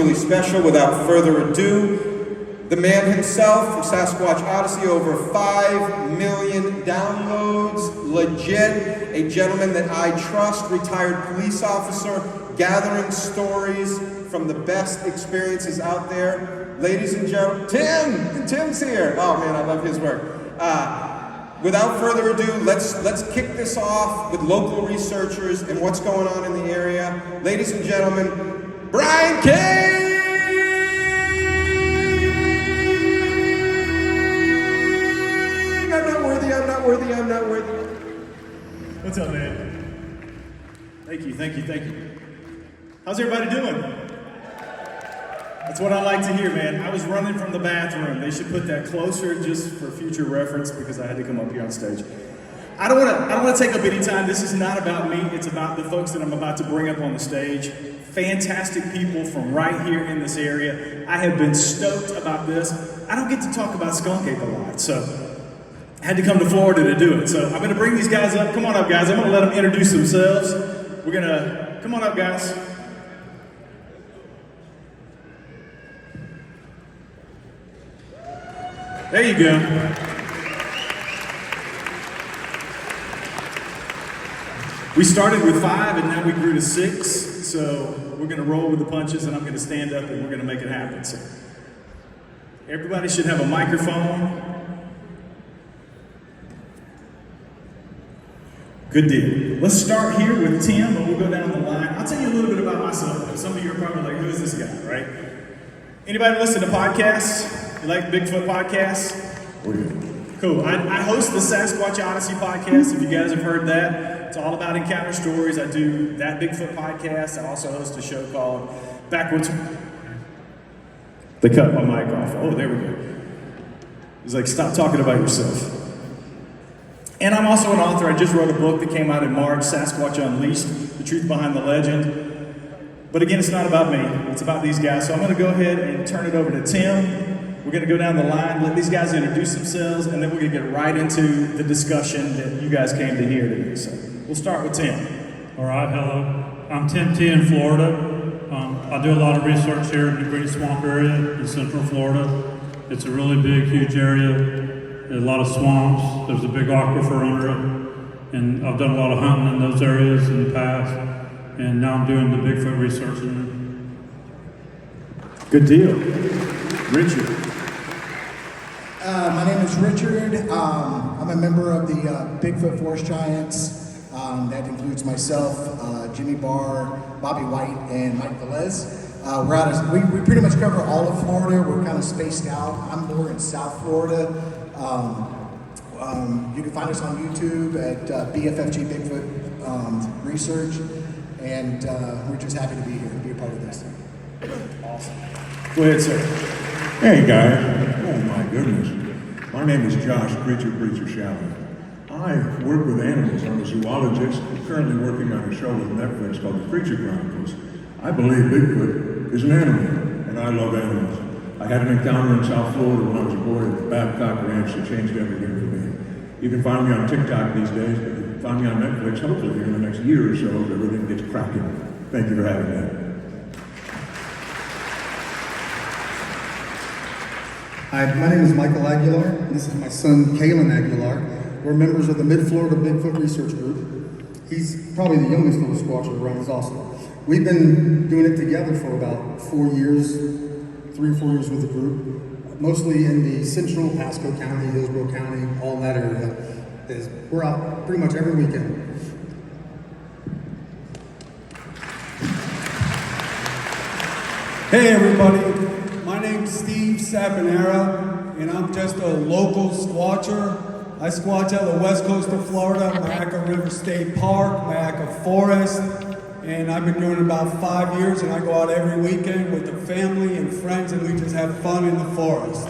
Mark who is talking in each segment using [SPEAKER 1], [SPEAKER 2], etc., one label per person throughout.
[SPEAKER 1] Really special. Without further ado, the man himself from Sasquatch Odyssey, over 5 million downloads, legit, a gentleman that I trust, retired police officer, gathering stories from the best experiences out there. Ladies and gentlemen, Tim's here. Oh man, I love his work. Without further ado, let's kick this off with local researchers and what's going on in the area. Ladies and gentlemen, Brian King! I'm not worthy.
[SPEAKER 2] What's up, man? Thank you. How's everybody doing? That's what I like to hear, man. I was running from the bathroom. They should put that closer just for future reference because I had to come up here on stage. I don't want to take up any time. This is not about me. It's about the folks that I'm about to bring up on the stage. Fantastic people from right here in this area. I have been stoked about this. I don't get to talk about skunk ape a lot, so I had to come to Florida to do it. So I'm going to bring these guys up. Come on up, guys. I'm going to let them introduce themselves. Come on up, guys. There you go. We started with 5 and now we grew to 6. So we're going to roll with the punches and I'm going to stand up and we're going to make it happen. So everybody should have a microphone. Good deal. Let's start here with Tim, and we'll go down the line. I'll tell you a little bit about myself. Some of you are probably like, who is this guy, right? Anybody listen to podcasts? You like Bigfoot podcasts? Cool. I host the Sasquatch Odyssey podcast, if you guys have heard that. It's all about encounter stories. I do that Bigfoot podcast. I also host a show called Backwards. They cut my mic off. Oh, there we go. He's like, stop talking about yourself. And I'm also an author. I just wrote a book that came out in March, Sasquatch Unleashed, The Truth Behind the Legend. But again, it's not about me. It's about these guys. So I'm going to go ahead and turn it over to Tim. We're going to go down the line, let these guys introduce themselves, and then we're going to get right into the discussion that you guys came to hear today. So we'll start with Tim.
[SPEAKER 3] All right, hello. I'm Tim T in Florida. I do a lot of research here in the Green Swamp area in Central Florida. It's a really big, huge area. There's a lot of swamps. There's a big aquifer under it. And I've done a lot of hunting in those areas in the past. And now I'm doing the Bigfoot research in it.
[SPEAKER 2] Good deal. Richard.
[SPEAKER 4] My name is Richard. I'm a member of the Bigfoot Forest Giants. That includes myself, Jimmy Barr, Bobby White, and Mike Velez. We pretty much cover all of Florida. We're kind of spaced out. I'm more in South Florida. You can find us on YouTube at BFFG Bigfoot Research, and we're just happy to be here, to be a part of this.
[SPEAKER 2] Awesome. Go ahead, sir.
[SPEAKER 5] Hey, guys. Oh, my goodness. My name is Josh Preacher Shalley. I work with animals. I'm a zoologist. I'm currently working on a show with Netflix called The Creature Chronicles. I believe Bigfoot is an animal, and I love animals. I had an encounter in South Florida when I was a boy at the Babcock Ranch that changed everything for me. You can find me on TikTok these days, but you can find me on Netflix hopefully in the next year or so if everything gets cracking. Thank you for having me.
[SPEAKER 6] Hi, my name is Michael Aguilar, and this is my son, Kalen Aguilar. We're members of the Mid-Florida Bigfoot Research Group. He's probably the youngest little squatcher around. He's awesome. We've been doing it together for about 4 years, 3 or 4 years with the group, mostly in the central Pasco County, Hillsborough County, all in that area. We're out pretty much every weekend.
[SPEAKER 7] Hey everybody, my name's Steve Sapanera, and I'm just a local squatcher. I squatch out the west coast of Florida, Mayaca River State Park, Mayaca Forest, and I've been doing it about 5 years, and I go out every weekend with the family and friends, and we just have fun in the forest.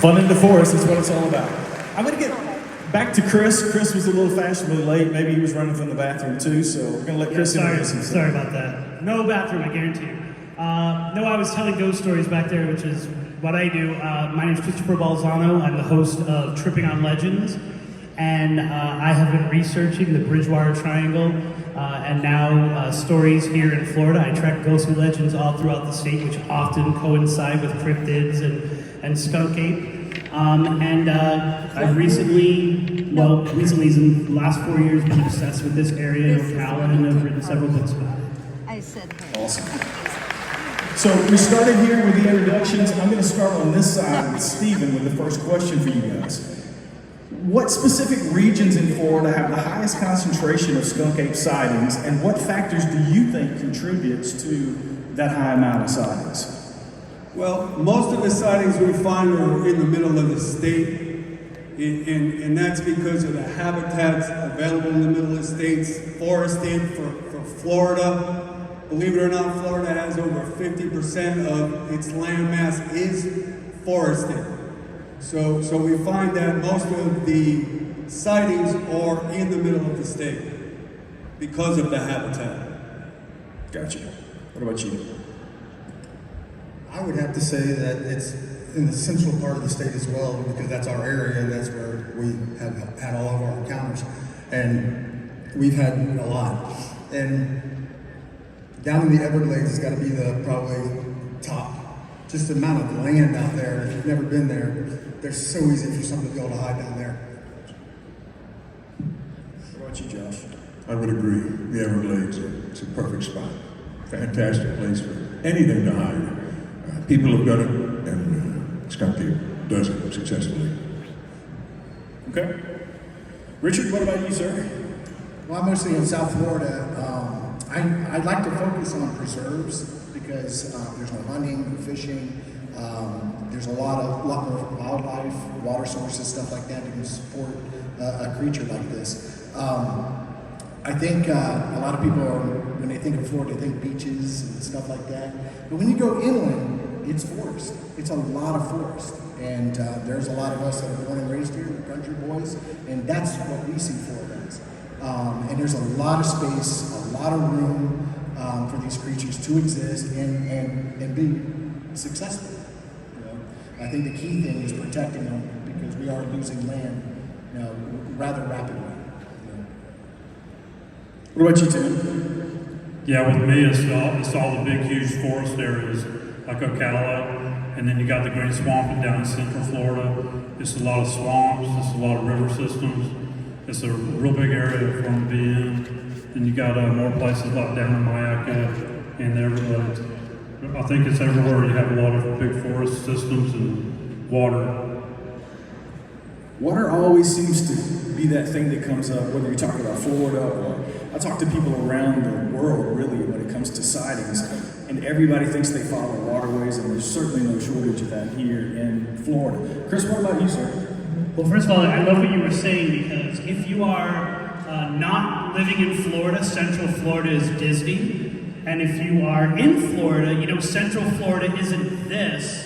[SPEAKER 2] Fun in the forest is what it's all about. I'm going to get back to Chris. Chris was a little fashionably late. Maybe he was running from the bathroom too, so we're going to let Chris introduce himself.
[SPEAKER 8] Sorry about that. No bathroom, I guarantee you. No, I was telling ghost stories back there, which is what I do. My name is Christopher Balzano. I'm the host of Tripping on Legends, and I have been researching the Bridgewater Triangle and now stories here in Florida. I track ghostly legends all throughout the state, which often coincide with cryptids and skunk ape. I've recently in the last 4 years, been obsessed with this area of Ocala, and I've written several books about it.
[SPEAKER 9] I said hey.
[SPEAKER 2] Awesome. So we started here with the introductions. I'm going to start on this side with Stephen with the first question for you guys. What specific regions in Florida have the highest concentration of skunk ape sightings, and what factors do you think contributes to that high amount of sightings?
[SPEAKER 7] Well, most of the sightings we find are in the middle of the state, and that's because of the habitats available in the middle of the states, forested for Florida. Believe it or not, Florida has over 50% of its land mass is forested. So we find that most of the sightings are in the middle of the state because of the habitat.
[SPEAKER 2] Gotcha. What about you?
[SPEAKER 6] I would have to say that it's in the central part of the state as well, because that's our area and that's where we have had all of our encounters. And we've had a lot. And down in the Everglades has got to be the probably top. Just the amount of land out there. If you've never been there, they're so easy for something to be able to hide down there.
[SPEAKER 2] What about you, Josh?
[SPEAKER 5] I would agree. The Everglades, it's a perfect spot. Fantastic place for anything to hide. People have done it, and skunk ape does it successfully.
[SPEAKER 2] Okay. Richard, what about you, sir?
[SPEAKER 4] Well, I'm mostly in South Florida. I like to focus on preserves because there's no hunting, no fishing. There's a lot more wildlife, water sources, stuff like that that can support a creature like this. I think a lot of people when they think of Florida, they think beaches and stuff like that. But when you go inland, it's forest. It's a lot of forest. And there's a lot of us that are born and raised here, the country boys, and that's what we see Florida as. And there's a lot of space, a lot of room for these creatures to exist and be successful. You know? I think the key thing is protecting them because we are losing land, rather rapidly.
[SPEAKER 2] What about you, Tim?
[SPEAKER 3] Yeah, with me, it's all the big, huge forest areas like Ocala, and then you got the Green Swamp down in Central Florida. It's a lot of swamps, it's a lot of river systems. It's a real big area for them to be in. And you got more places like down in Mayaca and the Everglades. I think it's everywhere you have a lot of big forest systems and water.
[SPEAKER 2] Water always seems to be that thing that comes up, whether you're talking about Florida or I talk to people around the world, really, when it comes to sightings, and everybody thinks they follow waterways, and there's certainly no shortage of that here in Florida. Chris, what about you, sir?
[SPEAKER 8] Well, first of all, I love what you were saying, because if you are not living in Florida, Central Florida is Disney. And if you are in Florida, Central Florida isn't this.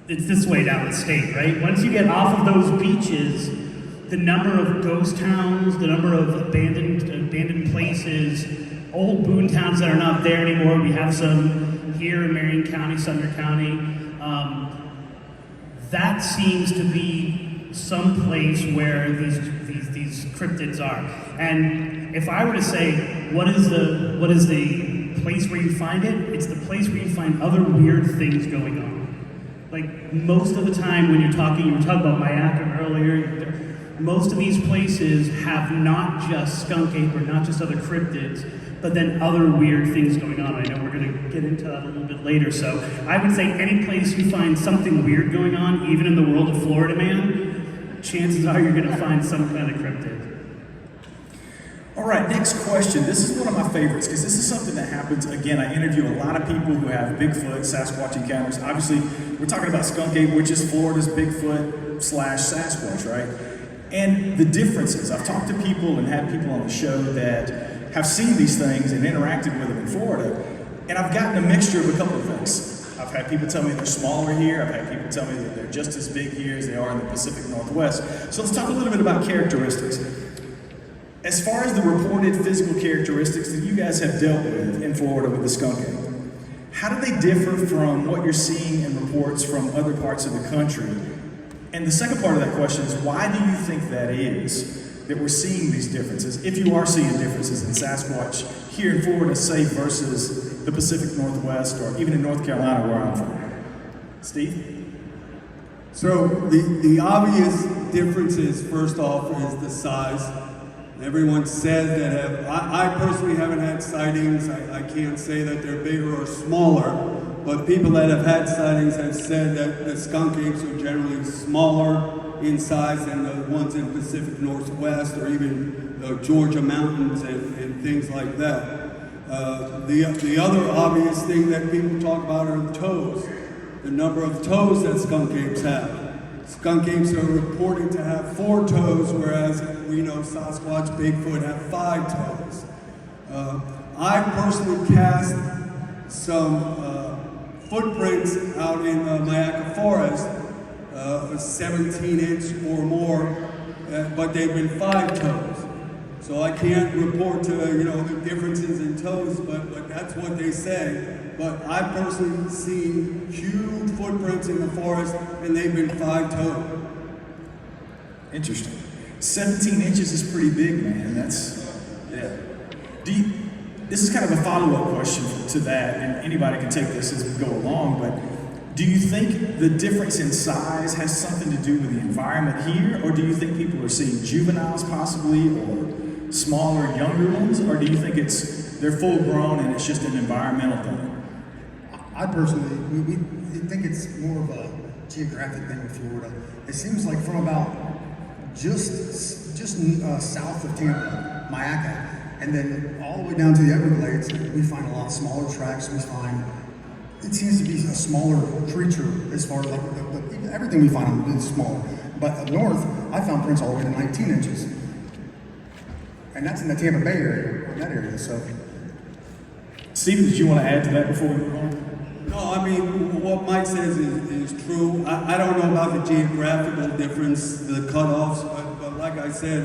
[SPEAKER 8] It's this way down the state, right? Once you get off of those beaches, the number of ghost towns, the number of abandoned places, old boon towns that are not there anymore. We have some here in Marion County, Sumner County. That seems to be some place where these cryptids are. And if I were to say, what is the place where you find it? It's the place where you find other weird things going on. Like most of the time when you were talking about Mayaca earlier, most of these places have not just skunk ape or not just other cryptids, but then other weird things going on. I know we're going to get into that a little bit later. So I would say any place you find something weird going on, even in the world of Florida, man, chances are you're going to find some kind of cryptid.
[SPEAKER 2] All right, next question. This is one of my favorites because this is something that happens. Again, I interview a lot of people who have Bigfoot, Sasquatch encounters. Obviously, we're talking about skunk ape, which is Florida's Bigfoot / Sasquatch, right? And the differences. I've talked to people and had people on the show that have seen these things and interacted with them in Florida, and I've gotten a mixture of a couple of things. I've had people tell me they're smaller here. I've had people tell me that they're just as big here as they are in the Pacific Northwest. So let's talk a little bit about characteristics. As far as the reported physical characteristics that you guys have dealt with in Florida with the skunk ape, how do they differ from what you're seeing in reports from other parts of the country? And the second part of that question is, why do you think that is? that we're seeing these differences, if you are seeing differences in Sasquatch here in Florida, say, versus the Pacific Northwest or even in North Carolina where I'm from. Steve?
[SPEAKER 7] So the obvious differences, first off, is the size. Everyone says that I personally haven't had sightings. I can't say that they're bigger or smaller, but people that have had sightings have said that the skunk apes are generally smaller in size than the ones in Pacific Northwest or even the Georgia mountains and things like that. The other obvious thing that people talk about are toes. The number of toes that skunk apes have. Skunk apes are reported to have 4 toes, whereas we know Sasquatch, Bigfoot have 5 toes. I personally cast some footprints out in Mayaca Forest, 17-inch or more, but they've been 5 toes. So I can't report to the differences in toes, but that's what they say. But I've personally seen huge footprints in the forest, and they've been 5 toed.
[SPEAKER 2] Interesting. 17 inches is pretty big, man. Yeah. This is kind of a follow-up question to that, and anybody can take this as we go along, but do you think the difference in size has something to do with the environment here, or do you think people are seeing juveniles possibly, or smaller, younger ones, or do you think they're full grown and it's just an environmental thing?
[SPEAKER 6] I personally, we think it's more of a geographic thing with Florida. It seems like from about just south of Tampa, Mayaca, and then all the way down to the Everglades, we find a lot smaller tracks. It seems to be a smaller creature as far as everything we find is smaller. But up north, I found prints all the way to 19 inches. And that's in the Tampa Bay area, in that area, so.
[SPEAKER 2] Stephen, did you want to add to that before we move on?
[SPEAKER 7] No, I mean, what Mike says is true. I don't know about the geographical difference, the cutoffs, but like I said,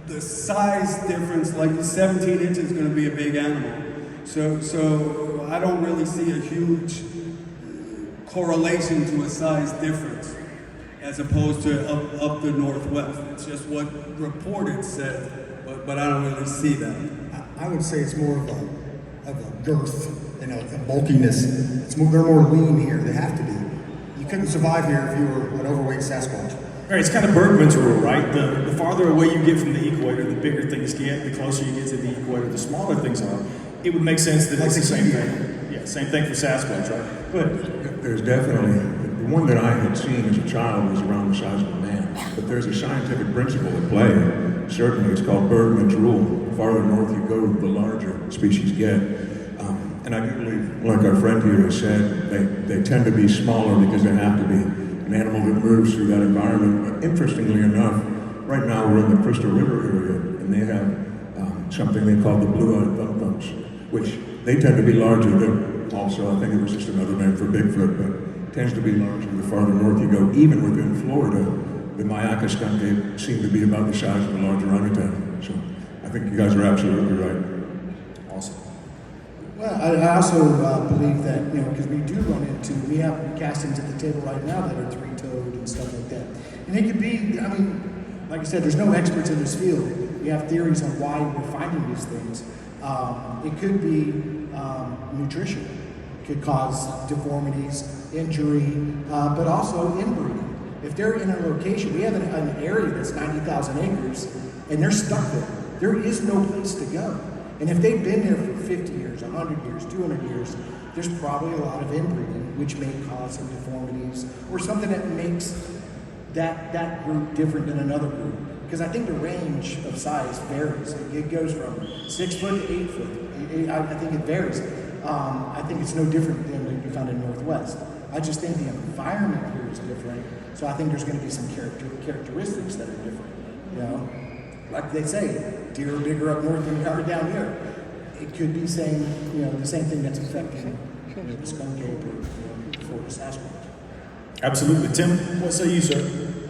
[SPEAKER 7] the size difference, like the 17 inches is going to be a big animal. So I don't really see a huge correlation to a size difference as opposed to up the Northwest. It's just what reported said, but I don't really see that.
[SPEAKER 6] I would say it's more of a girth and a bulkiness. They're more lean here. They have to be. You couldn't survive here if you were an overweight Sasquatch.
[SPEAKER 2] Right, it's kind of Bergman's rule, right? The farther away you get from the equator, the bigger things get. The closer you get to the equator, the smaller things are. It would make sense that it's the same thing. Yeah, same thing for Sasquatch, right? Good.
[SPEAKER 5] There's definitely, the one that I had seen as a child was around the size of a man. But there's a scientific principle at play. Certainly, it's called Bergman's rule. The farther north you go, the larger species get. And I do believe, like our friend here has said, they tend to be smaller because they have to be an animal that moves through that environment. But interestingly enough, right now we're in the Crystal River area, and they have something they call the blue-eyed thump-thumps, which they tend to be larger. They're also, I think it was just another name for Bigfoot, but tends to be larger the farther north you go. Even within Florida, the Mayaca skunk ape seem to be about the size of a large orangutan. So I think you guys are absolutely right.
[SPEAKER 2] Awesome.
[SPEAKER 4] Well, I also believe that, because we do we have castings at the table right now that are 3-toed and stuff like that. And it could be, like I said, there's no experts in this field. We have theories on why we're finding these things. It could be nutrition. It could cause deformities, injury, but also inbreeding. If they're in a location, we have an area that's 90,000 acres, and they're stuck there. There is no place to go. And if they've been there for 50 years, 100 years, 200 years, there's probably a lot of inbreeding, which may cause some deformities or something that makes that group different than another group. Because I think the range of size varies. It goes from 6 foot to 8 foot. I think it varies. I think it's no different than what you found in Northwest. I just think the environment here is different. So I think there's going to be some characteristics that are different. Like they say, deer are bigger up north than they are down here. It could be saying, the same thing that's affecting the skunk ape or Florida Sasquatch.
[SPEAKER 2] Absolutely. Tim, what say you, sir?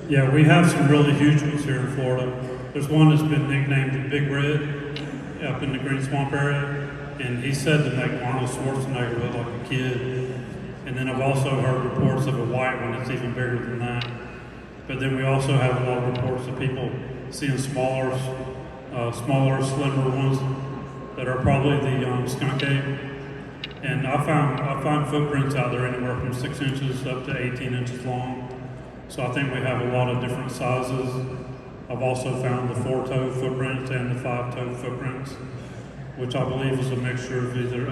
[SPEAKER 3] Yeah, we have some really huge ones here in Florida. There's one that's been nicknamed the Big Red up in the Green Swamp area, and he's said to make Arnold Schwarzenegger look like a kid. And then I've also heard reports of a white one that's even bigger than that. But then we also have a lot of reports of people seeing smaller, slimmer ones that are probably the skunk ape. And I found footprints out there anywhere from 6 inches up to 18 inches long. So I think we have a lot of different sizes. I've also found the 4-toe footprints and the 5-toe footprints, which I believe is a mixture of either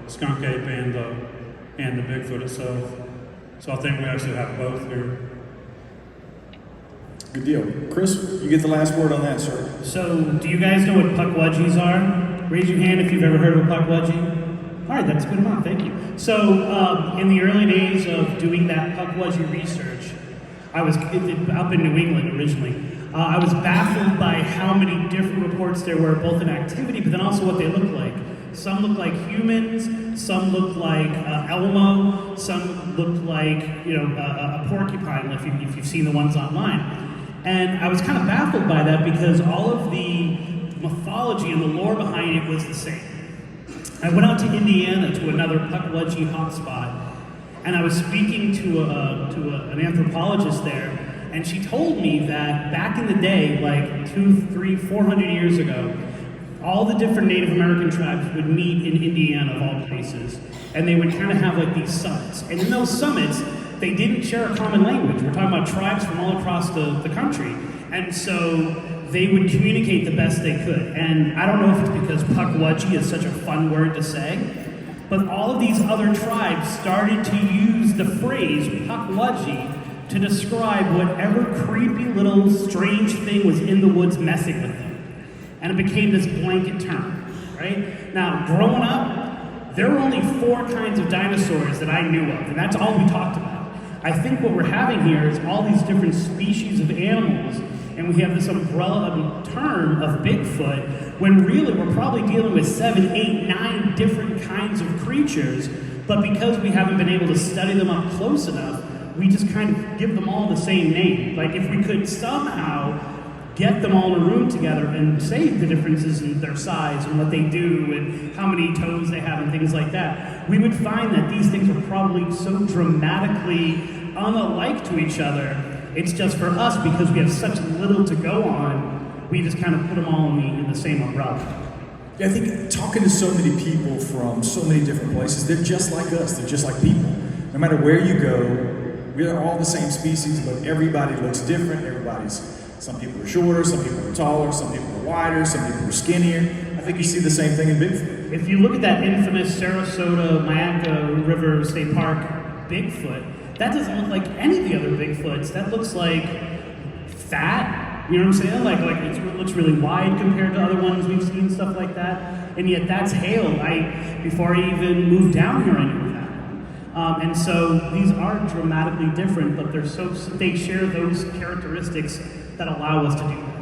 [SPEAKER 3] skunk ape and the Bigfoot itself. So I think we actually have both here.
[SPEAKER 2] Good deal. Chris, you get the last word on that, sir.
[SPEAKER 8] So, do you guys know what puckwudgies are? Raise your hand if you've ever heard of a puckwudgie. All right, that's a good amount. Thank you. So, in the early days of doing that puckwudgie research, I was up in New England originally. I was baffled by how many different reports there were, both in activity, but then also what they looked like. Some looked like humans, some looked like Elmo, some looked like a porcupine, if you've seen the ones online. And I was kind of baffled by that because all of the mythology and the lore behind it was the same. I went out to Indiana to another puckwudgie hotspot, and I was speaking to an anthropologist there, and she told me that back in the day, like 200, 300, 400 years ago, all the different Native American tribes would meet in Indiana of all places, and they would kind of have like these summits. And in those summits, they didn't share a common language. We're talking about tribes from all across the country. And so they would communicate the best they could. And I don't know if it's because puckwudgie is such a fun word to say, but all of these other tribes started to use the phrase puckwudgie to describe whatever creepy little strange thing was in the woods messing with them. And it became this blanket term, right? Now, growing up, there were only 4 kinds of dinosaurs that I knew of, and that's all we talked about. I think what we're having here is all these different species of animals, and we have this umbrella term of Bigfoot, when really we're probably dealing with 7, 8, 9 different kinds of creatures, but because we haven't been able to study them up close enough, we just kind of give them all the same name. Like if we could somehow get them all in a room together and say the differences in their size and what they do and how many toes they have and things like that, we would find that these things are probably so dramatically unalike to each other. It's just for us, because we have such little to go on, we just kind of put them all in the same umbrella.
[SPEAKER 2] Yeah, I think talking to so many people from so many different places, they're just like us, they're just like people. No matter where you go, we're all the same species, but everybody looks different. Some people are shorter, some people are taller, some people are wider, some people are skinnier. I think you see the same thing in Bigfoot.
[SPEAKER 8] If you look at that infamous Sarasota, Mayaca River State Park Bigfoot, that doesn't look like any of the other Bigfoots. That looks like fat, you know what I'm saying? Like it looks really wide compared to other ones we've seen, stuff like that. And yet that's hail. Before I even moved down here, I knew that. And so these are dramatically different, but they share those characteristics that allow us to do that.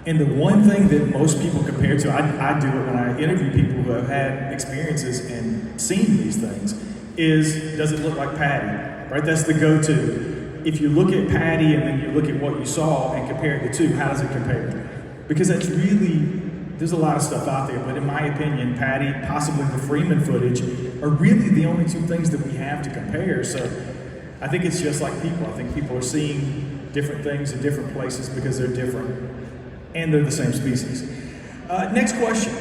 [SPEAKER 2] And the one thing that most people compare to, I do it when I interview people who have had experiences and seen these things, is does it look like Patty? Right? That's the go-to. If you look at Patty and then you look at what you saw and compare the two, how does it compare? Because that's really, there's a lot of stuff out there, but in my opinion, Patty, possibly the Freeman footage, are really the only 2 things that we have to compare. So I think it's just like people. I think people are seeing different things in different places because they're different and they're the same species. Next question.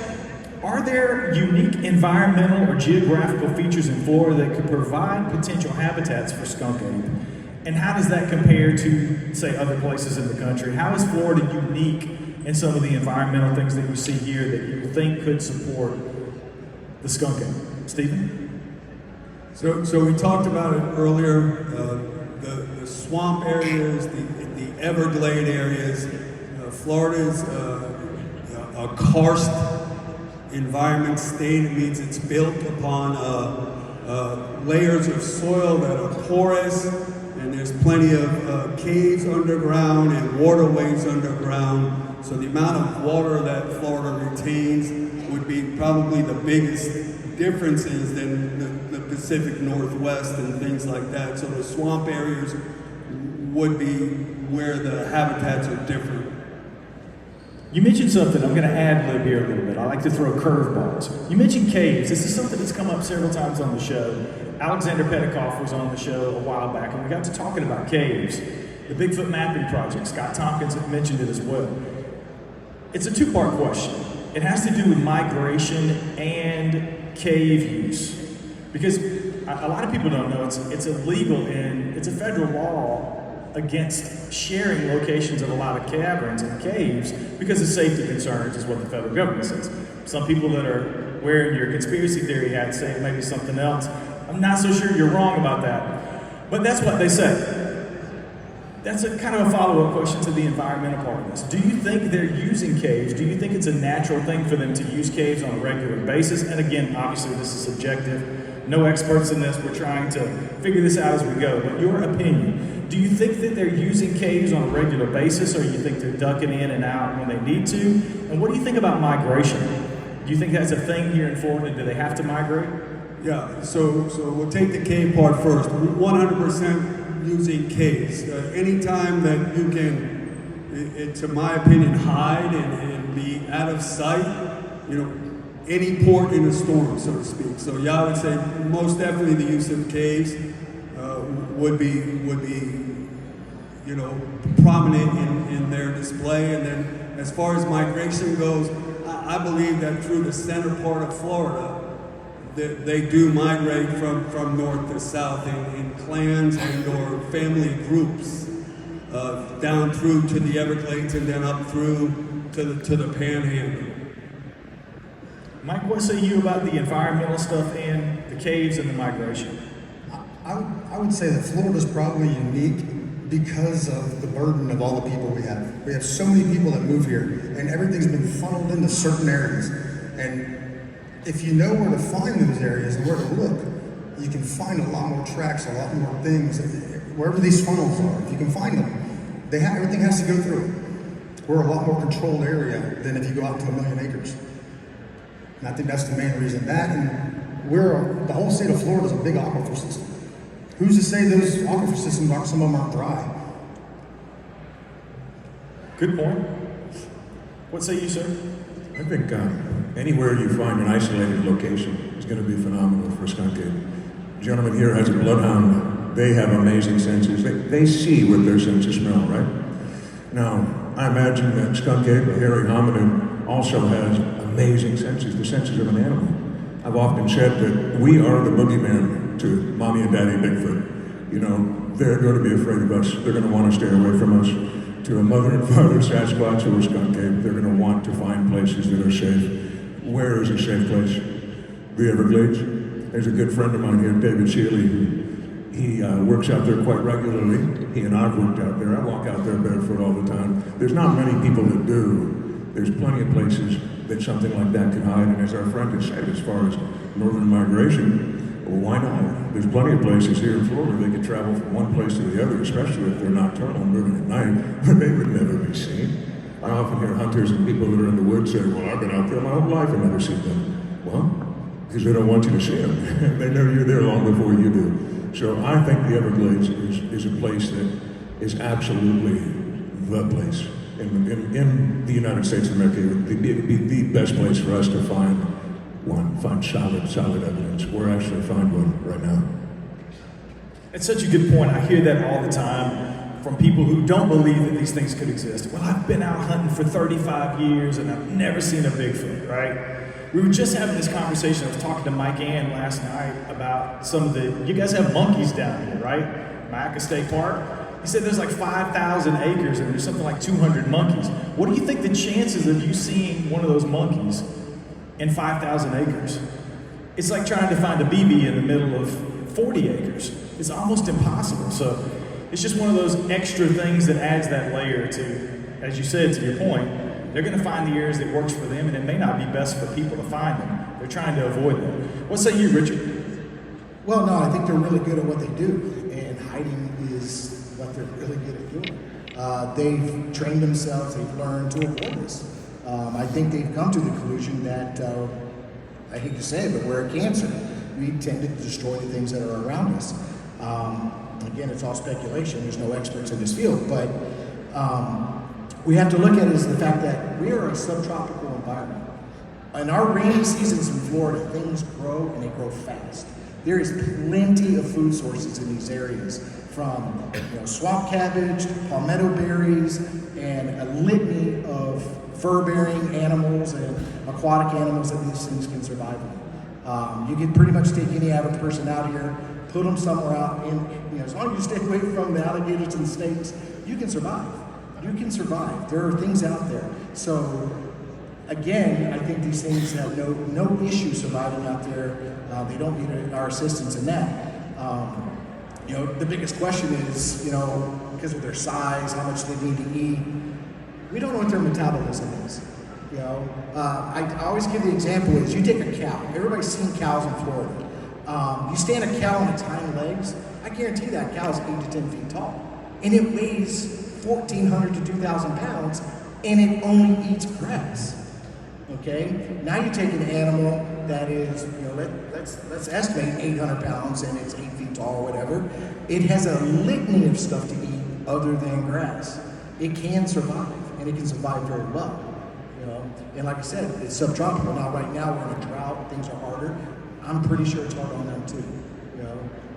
[SPEAKER 2] Are there unique environmental or geographical features in Florida that could provide potential habitats for skunk ape? And how does that compare to, say, other places in the country? How is Florida unique in some of the environmental things that you see here that you think could support the skunk ape? Stephen?
[SPEAKER 7] So we talked about it earlier, the swamp areas, the Everglade areas. Florida is a karst environment state. It means it's built upon layers of soil that are porous, and there's plenty of caves underground and waterways underground. So the amount of water that Florida retains would be probably the biggest differences than the Pacific Northwest and things like that. So the swamp areas would be where the habitats are different.
[SPEAKER 2] You mentioned something, I'm going to ad-lib here a little bit. I like to throw curveballs. You mentioned caves. This is something that's come up several times on the show. Alexander Petikoff was on the show a while back, and we got to talking about caves. the Bigfoot Mapping Project. Scott Tompkins had mentioned it as well. It's a two-part question. It has to do with migration and cave use. Because a lot of people don't know it's illegal and it's a federal law against sharing locations of a lot of caverns and caves because of safety concerns is what the federal government says. Some people that are wearing your conspiracy theory hat say it may be something else. I'm not so sure you're wrong about that, but that's what they say. That's a kind of a follow-up question to the environmental part of this. Do you think they're using caves? Do you think it's a natural thing for them to use caves on a regular basis? And again, obviously this is subjective. No experts in this. We're trying to figure this out as we go. But your opinion, do you think that they're using caves on a regular basis, or you think they're ducking in and out when they need to? And what do you think about migration? Do you think that's a thing here in Florida? Do they have to migrate?
[SPEAKER 7] Yeah, so we'll take the cave part first. 100% using caves. Anytime that you can, to my opinion, hide and be out of sight, any port in a storm, so to speak. So yeah, I would say most definitely the use of caves would be prominent in their display. And then as far as migration goes, I believe that through the center part of Florida, they do migrate from north to south in clans and or family groups, down through to the Everglades and then up through to the Panhandle.
[SPEAKER 2] Mike, what say you about the environmental stuff and the caves and the migration?
[SPEAKER 6] I would say that Florida's probably unique because of the burden of all the people we have. We have so many people that move here, and everything's been funneled into certain areas. And if you know where to find those areas and where to look, you can find a lot more tracks, a lot more things. Wherever these funnels are, if you can find them, everything has to go through. We're a lot more controlled area than if you go out to 1 million acres. And I think that's the main reason. That, and the whole state of Florida is a big aquifer system. Who's to say those aquifer systems some of them aren't dry?
[SPEAKER 2] Good point. What say you, sir?
[SPEAKER 5] I think anywhere you find an isolated location is going to be phenomenal for a skunk ape. The gentleman here has a bloodhound. They have amazing senses. They see with their sense of smell, right? Now, I imagine that skunk ape, a hairy hominid, also has amazing senses, the senses of an animal. I've often said that we are the boogeyman to mommy and daddy Bigfoot. They're going to be afraid of us. They're going to want to stay away from us. To a mother and father Sasquatch or a skunk ape, they're going to want to find places that are safe. Where is a safe place? The Everglades. There's a good friend of mine here, David Shealy. He works out there quite regularly. He and I've worked out there. I walk out there barefoot all the time. There's not many people that do. There's plenty of places that something like that can hide. And as our friend has said, as far as northern migration, well, why not? There's plenty of places here in Florida they could travel from one place to the other, especially if they're nocturnal and moving at night, but they would never be seen. I often hear hunters and people that are in the woods say, well, I've been out there my whole life and never seen them. Well, because they don't want you to see them. They know you're there long before you do. So I think the Everglades is a place that is absolutely the place. In the United States of America, it would be the best place for us to find solid evidence. We're actually find one right now.
[SPEAKER 2] It's such a good point. I hear that all the time from people who don't believe that these things could exist. Well, I've been out hunting for 35 years and I've never seen a Bigfoot, right? We were just having this conversation. I was talking to Mike Ann last night about you guys have monkeys down here, right? Mayaca State Park. He said there's like 5,000 acres and there's something like 200 monkeys. What do you think the chances of you seeing one of those monkeys in 5,000 acres? It's like trying to find a BB in the middle of 40 acres. It's almost impossible. So it's just one of those extra things that adds that layer to, as you said, to your point, they're going to find the areas that works for them, and it may not be best for people to find them. They're trying to avoid them. What say you, Richard?
[SPEAKER 4] Well, no, I think they're really good at what they do, and hiding is what they're really good at doing. They've trained themselves, they've learned to avoid this. I think they've come to the conclusion that, I hate to say it, but we're a cancer. We tend to destroy the things that are around us. Again, it's all speculation. There's no experts in this field, but we have to look at it as the fact that we are a subtropical environment. In our rainy seasons in Florida, things grow and they grow fast. There is plenty of food sources in these areas, from swamp cabbage to palmetto berries and a litany of fur-bearing animals and aquatic animals that these things can survive on. You can pretty much take any average person out here, put them somewhere out, and as long as you stay away from the alligators and snakes, you can survive. You can survive. There are things out there. So again, I think these things have no issue surviving out there. They don't need our assistance in that. The biggest question is, because of their size, how much they need to eat. We don't know what their metabolism is. I always give the example is you take a cow. Everybody's seen cows in Florida. You stand a cow on its hind legs. I guarantee that cow is 8 to 10 feet tall, and it weighs 1,400 to 2,000 pounds, and it only eats grass. Okay. Now you take an animal that is, let's estimate 800 pounds, and it's 8 feet tall or whatever. It has a litany of stuff to eat other than grass. It can survive, and it can survive very well. And like I said, it's subtropical. Now, right now, we're in a drought. Things are harder. I'm pretty sure it's hard on them too.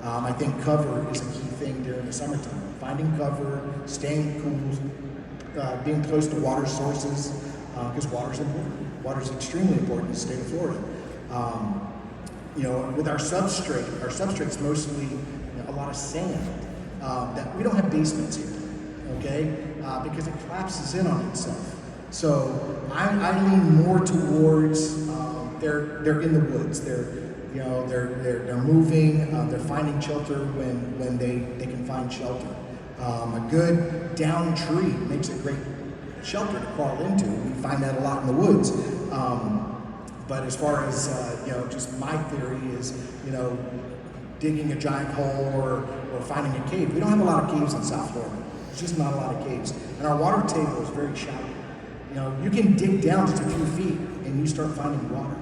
[SPEAKER 4] I think cover is a key thing during the summertime. Finding cover, staying cool, being close to water sources, because water is important. Water is extremely important in the state of Florida. With our substrate's mostly a lot of sand. That we don't have basements here, okay? Because it collapses in on itself. So I lean more towards they're in the woods. They're moving. They're finding shelter when they can find shelter. A good down tree makes a great shelter to crawl into. We find that a lot in the woods. But as far as just my theory is, digging a giant hole or finding a cave. We don't have a lot of caves in South Florida. There's just not a lot of caves, and our water table is very shallow. You can dig down just a few feet and you start finding water.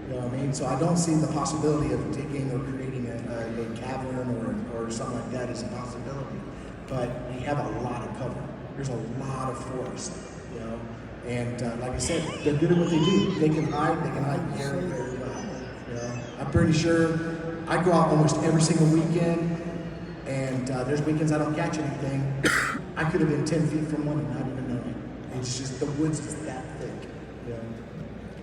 [SPEAKER 4] You know what I mean? So I don't see the possibility of digging or creating a cavern or something like that as a possibility. But we have a lot of cover. There's a lot of forest, And like I said, they're good at what they do. They can hide very, very well. I'm pretty sure I go out almost every single weekend, and there's weekends I don't catch anything. I could have been 10 feet from one and not even know it. It's just the woods is that thick.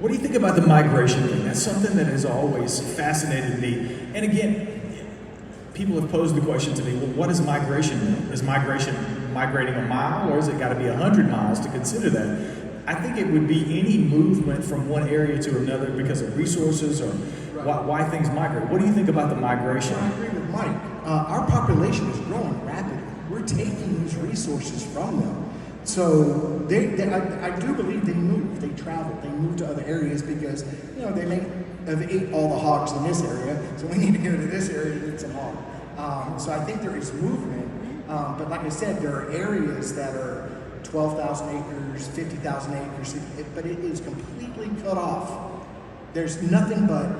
[SPEAKER 2] What do you think about the migration thing? That's something that has always fascinated me. And again, people have posed the question to me, well, what is migration mean? Is migration migrating a mile, or has it got to be 100 miles to consider that? I think it would be any movement from one area to another because of resources or why things migrate. What do you think about the migration?
[SPEAKER 4] I agree with Mike. Our population is growing rapidly. We're taking these resources from them. So I do believe they move, they travel, they move to other areas because, they may have ate all the hogs in this area, so we need to go to this area to eat some hog. So I think there is movement, but like I said, there are areas that are 12,000 acres, 50,000 acres, but it is completely cut off. There's nothing but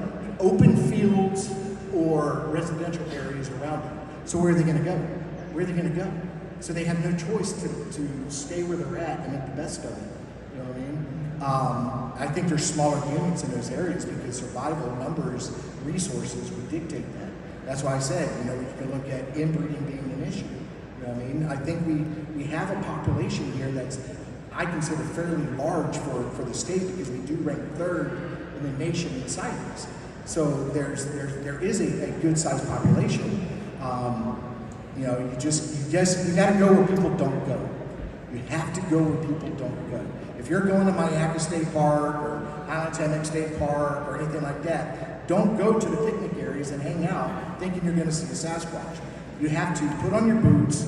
[SPEAKER 4] open fields or residential areas around it. So where are they going to go? Where are they going to go? So they have no choice to stay where they're at and make the best of it. You know what I mean? I think there's smaller units in those areas because survival, numbers, resources would dictate that. That's why I said, we can look at inbreeding being an issue. You know what I mean? I think we have a population here that's, I consider fairly large for the state because we do rank third in the nation in sightings. So there is a good sized population. You got to go where people don't go. You have to go where people don't go. If you're going to Mayaca State Park or Highlands Hammock State Park or anything like that, don't go to the picnic areas and hang out thinking you're going to see a Sasquatch. You have to put on your boots,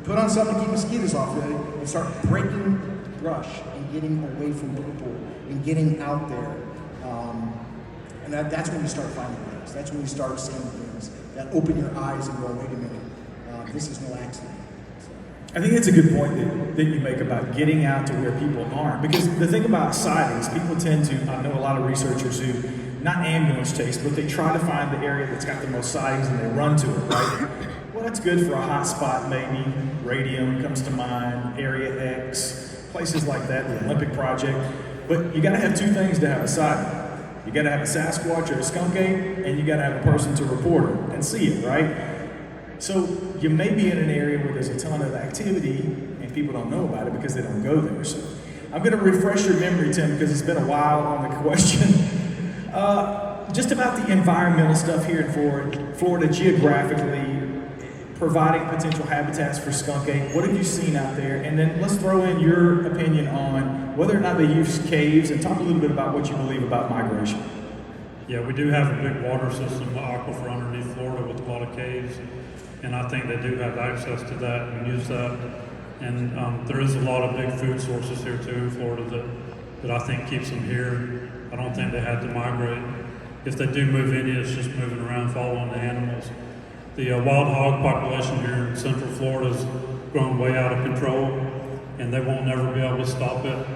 [SPEAKER 4] put on something to keep mosquitoes off of you, and start breaking brush and getting away from people and getting out there. And that's when you start finding things. That's when you start seeing things that open your eyes and go, wait a minute. This is no accident.
[SPEAKER 2] I think that's a good point that you make about getting out to where people aren't. Because the thing about sightings, people tend to, I know a lot of researchers who, not ambulance chase, but they try to find the area that's got the most sightings and they run to it, right? Well, that's good for a hot spot maybe. Radium comes to mind, Area X, places like that, the Olympic Project. But you got to have two things to have a sighting. You You got to have a Sasquatch or a skunk ape, and you got to have a person to report it and see it, right? So you may be in an area where there's a ton of activity and people don't know about it because they don't go there. So I'm going to refresh your memory, Tim, because it's been a while on the question. Just about the environmental stuff here in Florida geographically, providing potential habitats for skunk ape. What have you seen out there? And then let's throw in your opinion on whether or not they use caves, and talk a little bit about what you believe about migration.
[SPEAKER 3] Yeah, we do have a big water system, aquifer underneath Florida with a lot of caves, and I think they do have access to that and use that. And there is a lot of big food sources here too in Florida that I think keeps them here. I don't think they had to migrate. If they do move in, it's just moving around, following the animals. The wild hog population here in Central Florida has grown way out of control, and they won't never be able to stop it.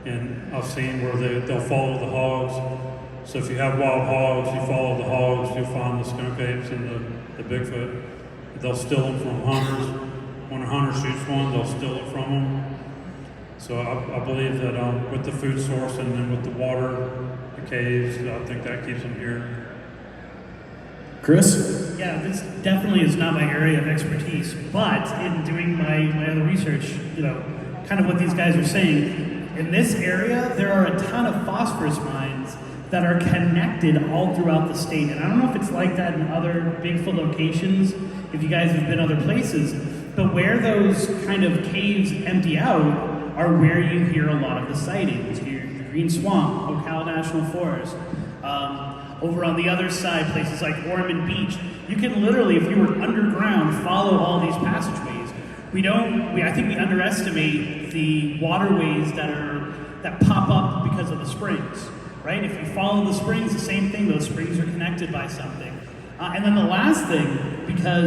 [SPEAKER 3] And I've seen where they'll follow the hogs. So if you have wild hogs, you follow the hogs, you'll find the skunk apes and the Bigfoot. They'll steal them from hunters. When a hunter shoots one, they'll steal it from them. So I believe that with the food source and then with the water, the caves, I think that keeps them here.
[SPEAKER 2] Chris?
[SPEAKER 8] Yeah, this definitely is not my area of expertise, but in doing my other research, kind of what these guys are saying, in this area, there are a ton of phosphorus mines that are connected all throughout the state. And I don't know if it's like that in other Bigfoot locations, if you guys have been other places, but where those kind of caves empty out are where you hear a lot of the sightings. You hear the Green Swamp, Ocala National Forest. Over on the other side, places like Ormond Beach, you can literally, if you were underground, follow all these passageways. I think we underestimate the waterways that pop up because of the springs, right? If you follow the springs, the same thing, those springs are connected by something. And then the last thing, because